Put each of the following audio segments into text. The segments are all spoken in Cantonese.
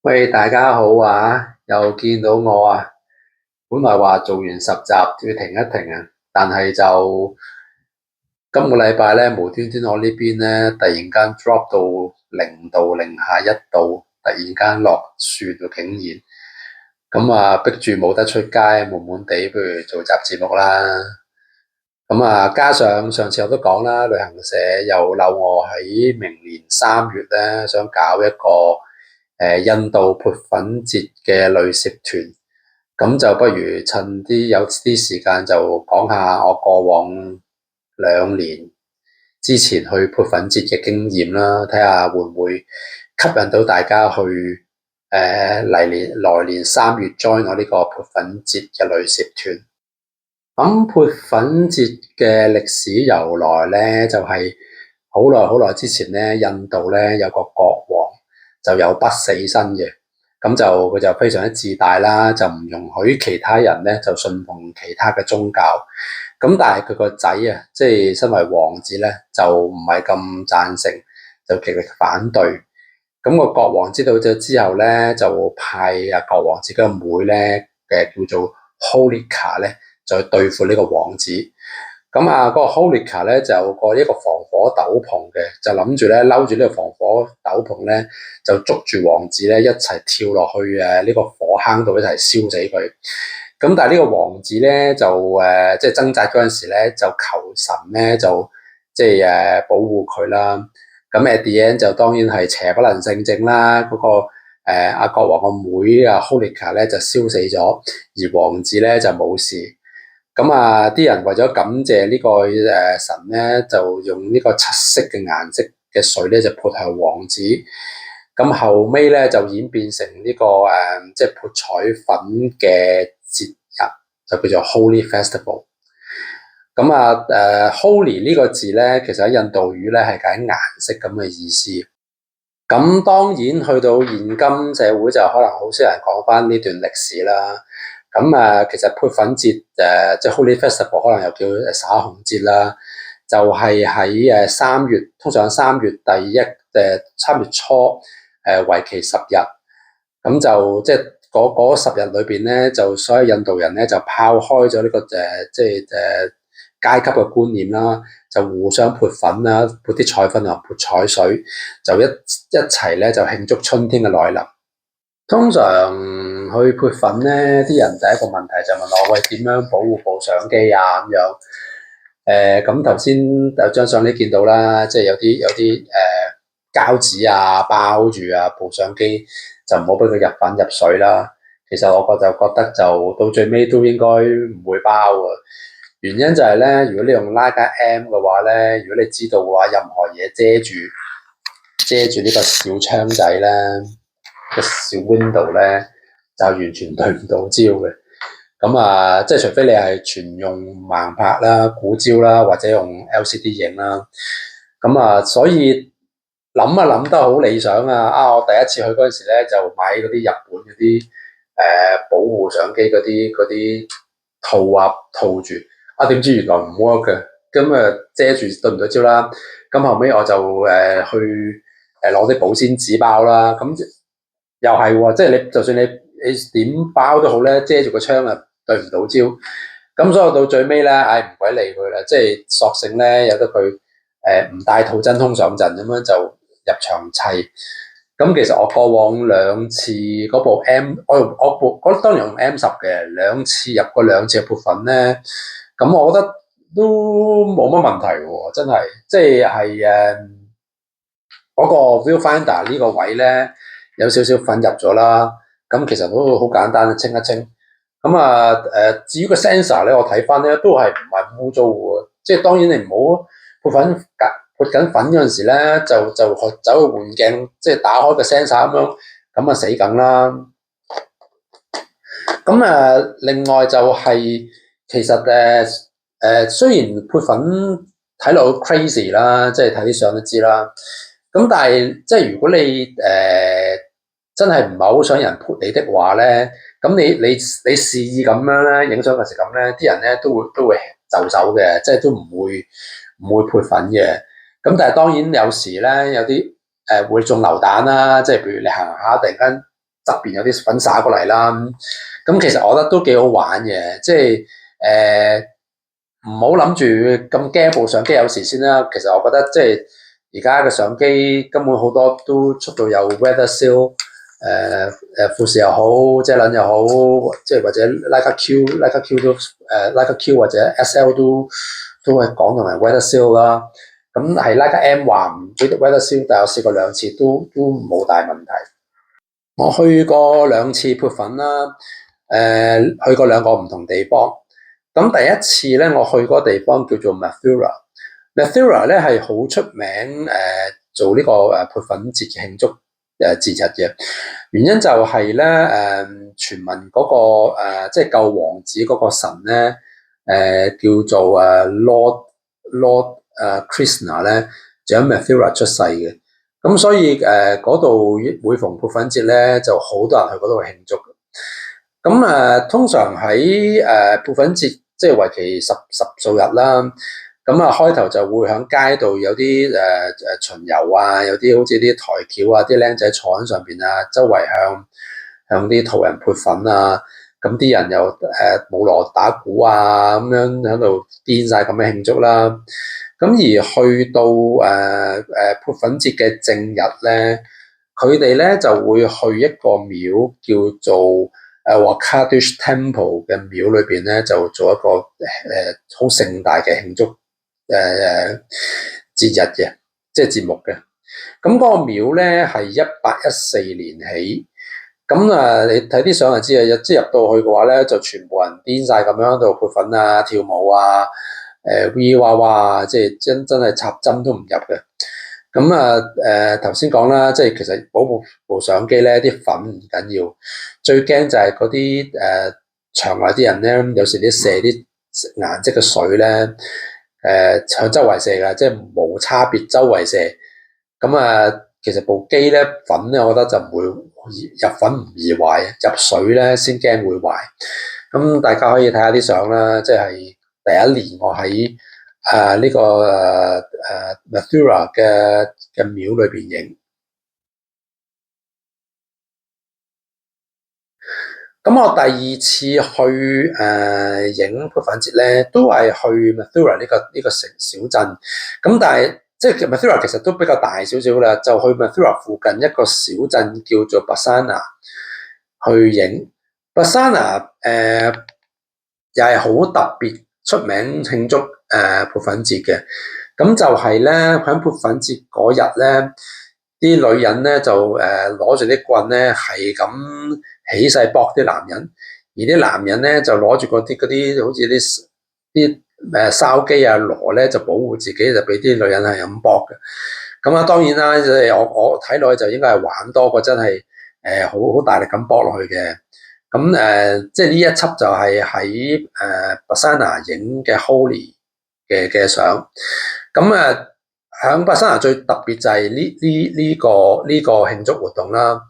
喂，大家好啊！又見到我啊！本來話做完10集要停一停啊，但係就今個禮拜咧，無端端我呢邊咧突然間 drop 到0度、零下1度，突然間落雪喎，竟然咁啊，逼住冇得出街，悶悶地，不如做集節目啦。咁啊，加上上次我都講啦，旅行社又留我喺明年3月咧，想搞一個印度潑粉節嘅旅攝團，咁就不如趁有啲時間就講下我過往2年之前去潑粉節嘅經驗啦，睇下會唔會吸引到大家去來年3月 join 我呢個潑粉節嘅旅攝團。咁潑粉節嘅歷史由來咧，就係好耐之前咧，印度咧有個國王就有不死身嘅，咁就佢就非常之自大啦，就唔容許其他人咧就信奉其他嘅宗教。咁但係佢個仔啊，即係身為王子咧，就唔係咁贊成，就極力反對。咁個國王知道咗之後咧，就派國王自己嘅妹咧叫做 Holika 咧，就去對付呢個王子。咁啊，嗰個 Holika 咧就有一個防火斗篷嘅，就諗住咧嬲住呢個防火斗篷咧，就捉住王子咧一齊跳落去呢個火坑度一齊燒死佢。咁但係呢個王子咧就即係掙扎嗰陣時咧，就求神咧就即係保護佢啦。咁 at the end 就當然係邪不能勝正啦。嗰個阿國王個妹啊 Holika 咧就燒死咗，而王子咧就冇事。咁啊，啲人為咗感謝呢個神咧，就用呢個七色嘅顏色嘅水咧就潑向王子。咁後尾咧就演變成呢個即係潑彩粉嘅節日，就叫做 Holy Festival。咁啊Holy 呢個字咧，其實喺印度語咧係解顏色咁嘅意思。咁當然去到現今社會就可能好少人講翻呢段歷史啦。咁其實潑粉節即係 Holy Festival 可能又叫灑紅節啦，就係喺3月，通常3月3月初為期10日。咁就即係嗰10日裏邊咧，就所有印度人咧就拋開咗呢個即係階級嘅觀念啦，就互相潑粉啦，潑啲彩粉啊，潑彩水，就一齊咧就慶祝春天嘅來臨。通常去潑粉咧，啲人第一個問題就問我：喂，點樣保護部相機啊？咁樣咁頭先有張相你見到啦，即係有啲膠紙啊包住部相機，就唔好俾佢入粉入水啦。其實我就覺得就到最尾都應該唔會包啊。原因就係咧，如果你用 Leica M 嘅話咧，如果你知道嘅話，任何嘢遮住呢個小窗仔咧，個小 window 咧，就完全對唔到焦嘅。咁啊，即係除非你係全用盲拍啦、古焦啦，或者用 LCD 影啦。咁啊，所以諗得好理想啊！我第一次去嗰陣時咧，就買嗰啲日本嗰啲保護相機嗰啲套住。點知原來唔 work 嘅，咁遮住對唔到焦啦。咁後尾我就去攞啲保鮮紙包啦。咁又係喎，即係你就算你點包都好咧，遮住個窗啊對唔到焦。咁所以到最尾咧，唔鬼理佢啦，即係索性咧由得佢唔帶套真空上陣咁樣就入場砌。咁其實我過往2次嗰部 M，我當年用 M10嘅，2次入過2次嘅潑粉咧。咁我覺得都冇乜問題喎，真係，即係嗰個 viewfinder 呢個位咧有少少粉入咗啦，咁其實都好簡單，清一清。咁至於個 sensor 咧，我睇翻咧都係唔係污糟嘅，即係當然你唔好潑緊粉嗰陣時咧，就走去換鏡，即係打開個 sensor 咁樣，咁死梗啦。咁另外就係、其實雖然潑粉睇落好 crazy 啦，即係睇啲相都知啦。咁但係即係如果你真係唔係好想人潑你的話咧，咁你示意咁樣咧，影相嗰時咁咧，啲人咧都會就手嘅，即係都唔會潑粉嘅。咁但係當然有時咧有啲會中流彈啦，即係譬如你行下突然間側邊有啲粉灑過嚟啦。咁其實我覺得都幾好玩嘅，即係唔好諗住咁驚部相機有事先啦。其實我覺得即係而家嘅相機根本好多都出到有 weather seal，富士又好，遮撚又好，即係或者 Leica Q 都Leica Q 或者 SL 都係講同埋 weather seal 啦。咁係 Leica M 話唔俾 weather seal，但係我試過2次都冇大問題。我去過2次潑粉啦，去過2個唔同地方。咁第一次咧，我去嗰個地方叫做 Mathura 咧係好出名做呢個潑粉節嘅慶祝節日嘅。原因就係咧傳聞嗰個即係救王子嗰個神咧叫做Lord Krishna 咧，就喺 Mathura 出世嘅。咁所以嗰度每逢潑粉節咧，就好多人去嗰度慶祝。咁通常喺潑粉節即係為期十數日啦。咁開頭就會喺街度有啲巡遊啊，有啲好似啲台橋啊，啲僆仔坐喺上邊啊，周圍向啲途人潑粉啊。咁啲人又舞鑼打鼓啊，咁樣喺度癲晒咁樣慶祝啦。咁而去到潑粉節嘅正日咧，佢哋咧就會去一個廟叫做Wakadish Temple 嘅廟裏邊咧，就做一個好盛大嘅慶祝節日嘅，即係節目嘅。咁嗰個廟咧係1814年起。咁你睇啲相就知啊，即係入到去嘅話咧，就全部人癲晒咁樣喺度潑粉啊、跳舞啊、V 哇哇，即係真係插針都唔入嘅。咁頭先講啦，即係其實部相機咧啲粉唔緊要，最驚就係嗰啲場外啲人咧，有時啲射啲顏色嘅水咧，向周圍射㗎，即係無差別周圍射。其實部機咧粉咧，我覺得就唔會入粉唔易壞，入水咧先驚會壞。咁大家可以睇下啲相啦，即係第一年我喺呢個Mathura 嘅廟裏邊影。咁我第2次去影潑粉節咧，都係去 Mathura 呢個小鎮。咁但係即係 Mathura 其實都比較大少少啦，就去 Mathura 附近一個小鎮叫做 Bassana 去影。Bassana 又係好特別出名慶祝潑粉節嘅。咁就係咧喺潑粉節嗰日咧，啲女人咧就攞住啲棍咧係咁起勢搏啲男人，而啲男人咧就攞住嗰啲好似啲筲箕啊鑼咧就保護自己，就俾啲女人係咁搏嘅。咁當然啦，即係我睇落去就應該係玩多過真係好大力咁搏落去嘅。咁即係呢一輯就係喺Bassana 影嘅 Holi 嘅相。咁響Bassana最特別就係呢個慶祝活動啦。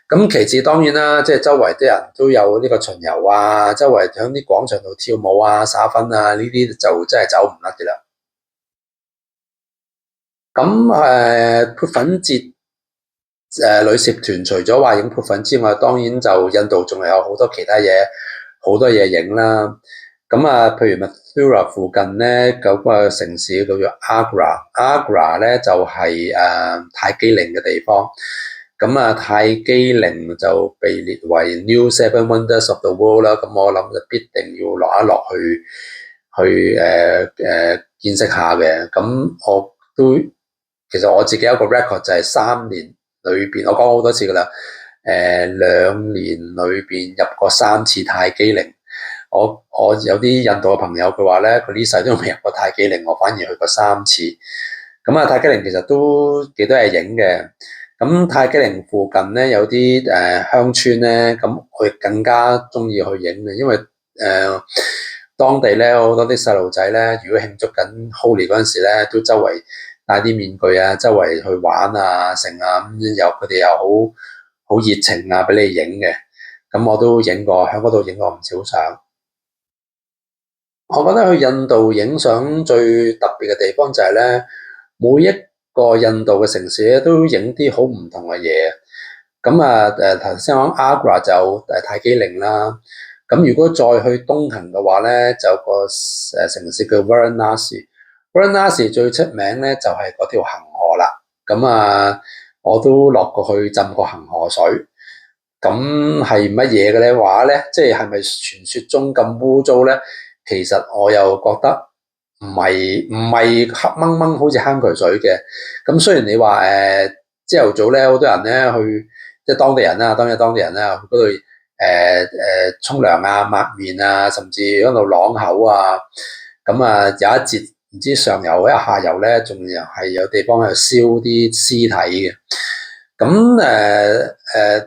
咁其次當然啦，即係周圍啲人都有呢個巡遊啊，周圍響啲廣場度跳舞啊、灑粉啊，呢啲就真係走唔甩嘅啦。咁潑粉節旅攝團除咗話影潑粉之外，當然就印度仲有好多其他嘢，好多嘢影啦。譬如 Mathura 附近咧，有個城市叫做 Agra 咧就係泰姬陵嘅地方。泰姬陵就被列為 New Seven Wonders of the World 啦。咁我諗就必定要落一落去見識下嘅。其實我自己有一個 record 就係3年裏邊，我講好多次噶啦。2年裏邊入過3次泰姬陵。我有啲印度嘅朋友，佢話咧，佢呢世都未入過泰姬陵，我反而去過3次。泰姬陵其實都幾多嘢影嘅。泰姬陵附近咧有啲鄉村咧，咁我更加中意去影嘅，因為當地咧好多啲細路仔咧，如果慶祝緊 Holi 嗰陣時咧，都周圍戴啲面具啊，周圍去玩啊、成啊，咁佢哋又好熱情啊，俾你影嘅。咁我都影過，喺嗰度影過唔少相。我覺得去印度影相最特別嘅地方就係咧，每一個印度嘅城市咧都影啲好唔同嘅嘢。咁啊頭先講 Agra 就泰姬陵啦。咁如果再去東行嘅話咧，就有個城市叫 Varanasi。Varanasi 最出名咧就係嗰條恒河啦。咁啊，我都落過去浸過恒河水。咁係乜嘢嘅咧？話咧，即係咪傳說中咁污糟咧？其實我又覺得唔係黑掹掹好似坑渠水嘅。咁雖然你話朝頭早咧，好多人咧去，即係當地人啦，當然當地人啦，去嗰度沖涼啊、抹面啊，甚至嗰度啷口啊。咁啊有一節唔知上游一下游咧，仲係有地方係燒啲屍體嘅。咁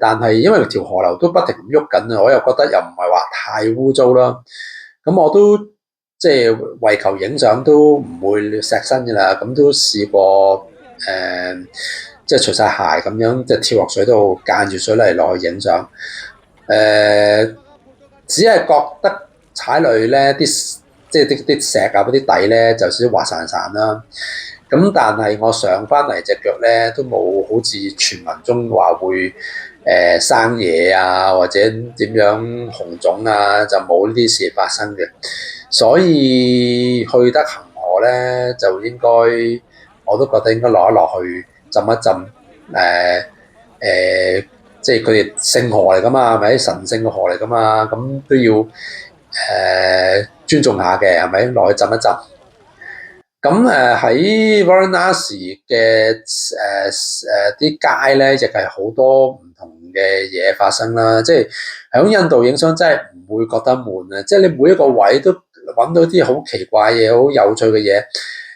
但係因為條河流都不停咁喐緊啊，我又覺得又唔係話太污糟啦。咁我都即係為求影相都唔會錫身㗎啦。咁都試過即係除晒鞋咁樣，即係跳落水度間住水嚟落去影相。只係覺得踩落去咧啲即係啲石啊嗰啲底咧就少少滑潺潺啦。咁但係我上翻嚟隻腳咧都冇好似傳聞中話會生嘢啊，或者點樣紅腫啊，就冇呢啲事發生嘅。所以去得恒河咧就應該我都覺得應該落一落去浸一浸。即係佢哋聖河嚟噶嘛，係咪神聖嘅河嚟噶嘛？咁都要尊重下嘅，係咪落去浸一浸？咁喺 Varanasi 嘅啲街咧，亦係好多唔同嘅嘢發生啦。即係喺印度影相真係唔會覺得悶啊！即係你每一個位都揾到啲好奇怪嘢、好有趣嘅嘢，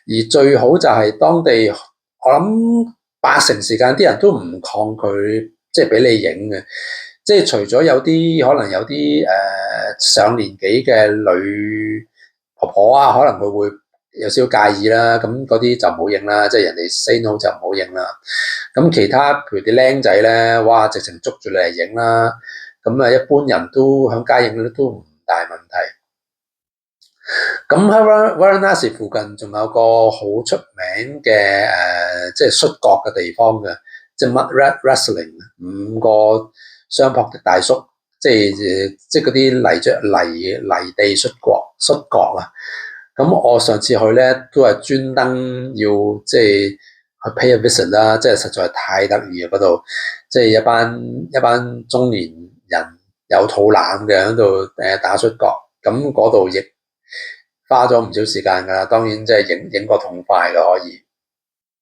而最好就係當地，我諗80%時間啲人都唔抗拒，即係俾你影嘅。即係除咗有啲可能有啲上年紀嘅女婆婆啊，可能佢會有少少介意啦，咁嗰啲就唔好影啦，即係人哋 say no 就唔好影啦。咁其他譬如啲僆仔咧，哇，直情捉住你嚟影啦。咁啊，一般人都響街影都唔大問題。咁喺 Varanasi 附近仲有個好出名嘅即係摔角嘅地方嘅，即係 Mud Wrestling， 5個相撲的大叔，即係嗰啲泥地摔角啊。咁我上次去咧都係專登要即係去 pay a visit 啦，即係實在太得意啊嗰度，即係一班中年人有肚腩嘅喺度打摔角，咁嗰度亦花咗唔少時間㗎啦。當然即係影個痛快嘅可以。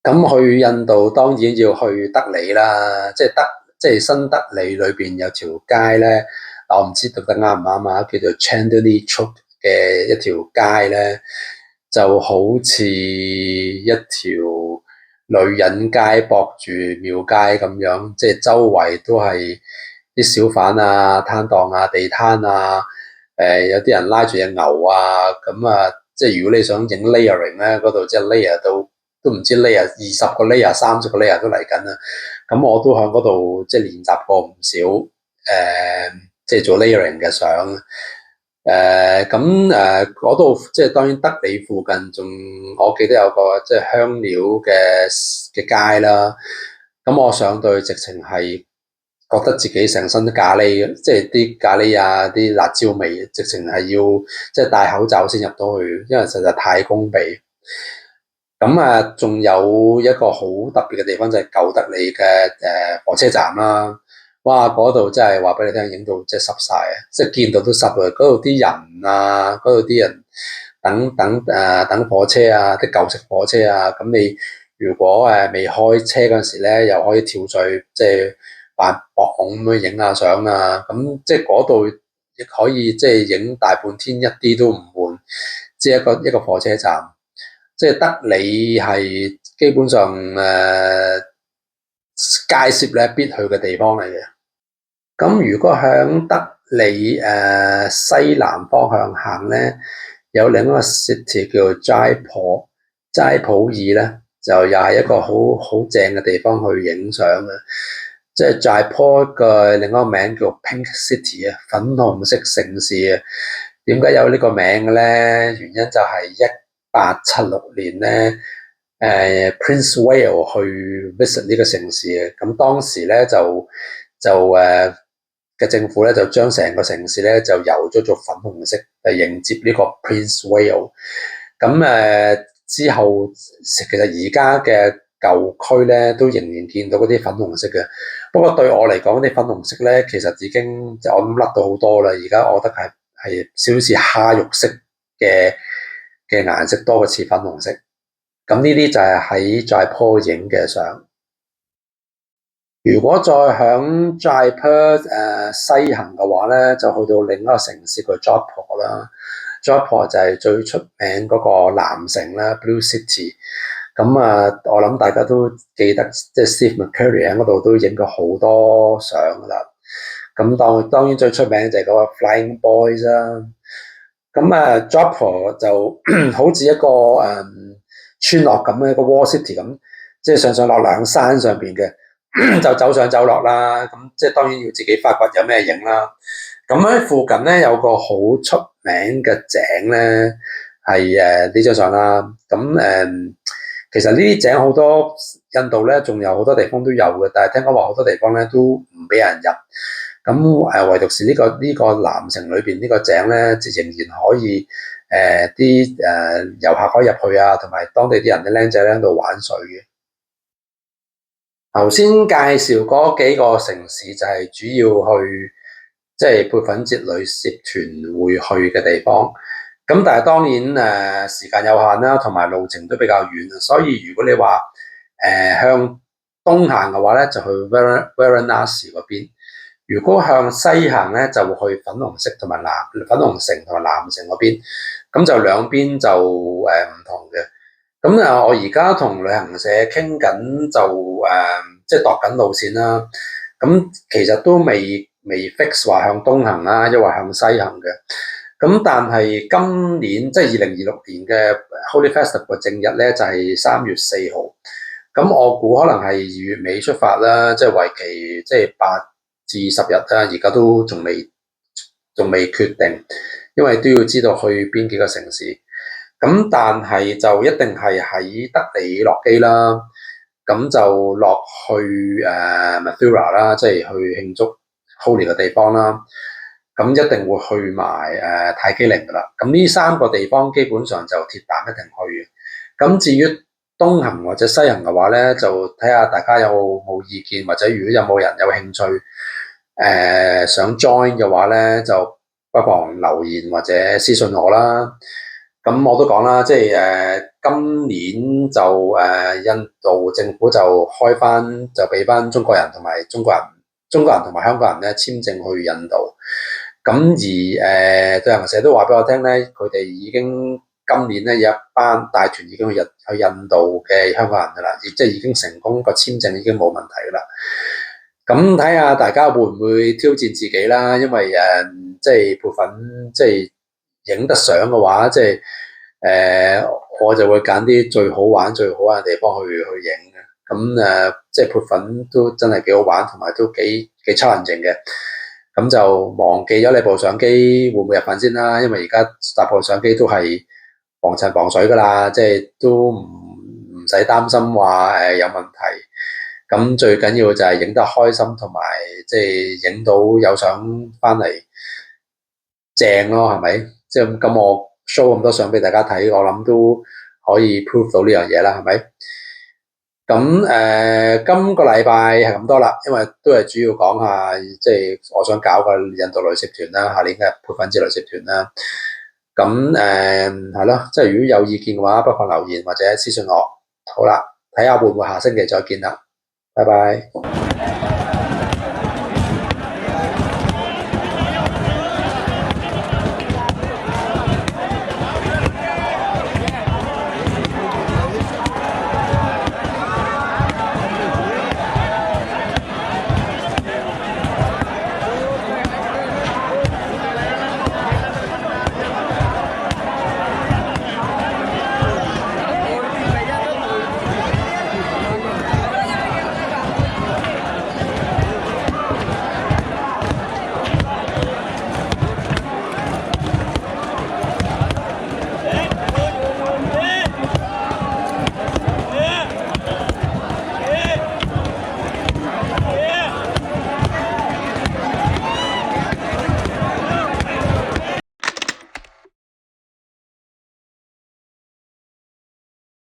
咁去印度當然要去德里啦，即係新德里裏邊有條街咧，我唔知讀得啱唔啱啊，叫做 Chandni Chowk 嘅一條街咧，就好似一條女人街駁住廟街咁樣，即係周圍都係啲小販啊、攤檔啊、地攤啊，有啲人拉住隻牛啊，咁啊，即係如果你想影 layering 咧，嗰度即係 layer 都唔知 layer 20個 layer、30個 layer 都嚟緊啦。咁我都喺嗰度即係練習過唔少即係做 layering 嘅相。嗰度即係當然德里附近仲，我記得有個即係香料嘅街啦。咁我上到去直情係覺得自己成身都咖喱，即係啲咖喱啊、啲辣椒味，直情係要即係戴口罩先入到去，因為實在太攻鼻。咁仲有一個好特別嘅地方就係舊德里嘅火車站啦。哇！嗰度真係話俾你聽，影到即係濕晒啊！即係見到都濕啊！嗰度啲人啊，嗰度啲人等火車啊，啲舊式火車啊。咁你如果未開車嗰陣時咧，又可以跳水，即係扮博恐咁樣影下相啊。咁即係嗰度亦可以即係影大半天，一啲都唔悶。即係一個火車站，即係德里係基本上街攝咧必去嘅地方嚟嘅。咁如果向德里西南方向行咧，有另一個 city 叫做齋普爾咧，就又係一個好正嘅地方去影相嘅。即係齋普嘅另一個名叫 Pink City 啊，粉紅色城市啊。點解有呢個名嘅咧？原因就係1876年咧，Prince Wale 去 visit 呢個城市嘅。咁當時咧就就嘅政府咧就將成個城市咧就油咗做粉紅色嚟迎接呢個 Prince Wales。咁之後其實而家嘅舊區咧都仍然見到嗰啲粉紅色嘅，不過對我嚟講啲粉紅色咧其實已經就我諗甩到好多啦。而家我覺得係少少似蝦肉色嘅顏色多過似粉紅色。咁呢啲就係喺Jaipur影嘅相。如果再響Jaipur西行嘅話咧，就去到另一個城市叫 Jodhpur 啦。Jodhpur 就係最出名嗰個藍城啦 ，Blue City。我諗大家都記得，即係 Steve McCurry 喺嗰度都影過好多相噶啦。當然最出名就係嗰個 Flying Boys 啦。Jodhpur 就好似一個村落咁嘅一個 Wall City 咁，即係上上落落喺山上邊嘅。就走上走落啦，咁即係當然要自己發掘有咩影啦。咁喺附近咧有個好出名嘅井咧，係呢張相啦。其實呢啲井好多印度咧，仲有好多地方都有嘅，但係聽講話好多地方咧都唔俾人入。唯獨是呢個藍城裏邊呢個井咧，仍然可以啲遊客可以入去啊，同埋當地啲人啲僆仔咧喺度玩水嘅。頭先介紹嗰幾個城市就係主要去即係潑粉節旅攝團會去嘅地方。咁但係當然時間有限啦，同埋路程都比較遠，所以如果你話向東行嘅話咧，就去 Varanasi 嗰邊；如果向西行咧，就會去粉紅城同埋藍城嗰邊。咁就兩邊就唔同嘅。我而家同旅行社傾緊就即係度緊路線啦。其實都未 fix 話向東行啦，抑或向西行嘅。但係今年即係2026年嘅 Holi Festival 嘅正日咧，就係3月4號。我估可能係2月尾出發啦，即係為期即係8至10日啦。而家都仲未決定，因為都要知道去邊幾個城市。但係就一定係喺德里落機啦，就落去Mathura 啦，即係去慶祝 Holi 嘅地方啦。一定會去埋泰姬陵噶啦。呢3個地方基本上就鐵膽一定去嘅。至於東行或者西行嘅話咧，就睇下大家有冇意見，或者如果有冇人有興趣想 join 嘅話咧，就不妨留言或者私信我啦。我都講啦，即係今年就印度政府就開翻，就俾翻中國人同埋香港人咧簽證去印度。旅行社都話俾我聽咧，佢哋已經今年咧有一班大團已經去印度嘅香港人噶啦，即係已經成功，個簽證已經冇問題噶啦。睇下大家會唔會挑戰自己啦？因為即係潑粉，即係影得相嘅話，即係我就會揀啲最好玩嘅地方去影嘅。即係潑粉都真係幾好玩，同埋都幾 challenging 嘅。就忘記咗你部相機會唔會入粉先啦，因為而家搭部相機都係防塵防水噶啦，即係都唔使擔心話有問題。最緊要就係影得開心，同埋即係影到有相翻嚟正咯，係咪？即係咁我 show 咁多相俾大家睇，我諗都可以 prove 到呢樣嘢啦，係咪？今個禮拜係咁多啦，因為都係主要講下即係我想搞個印度旅攝團啦，下年嘅潑粉節旅攝團啦。係咯，即係如果有意見嘅話，不妨留言或者私信我。好啦，睇下會唔會下星期再見啦，拜拜。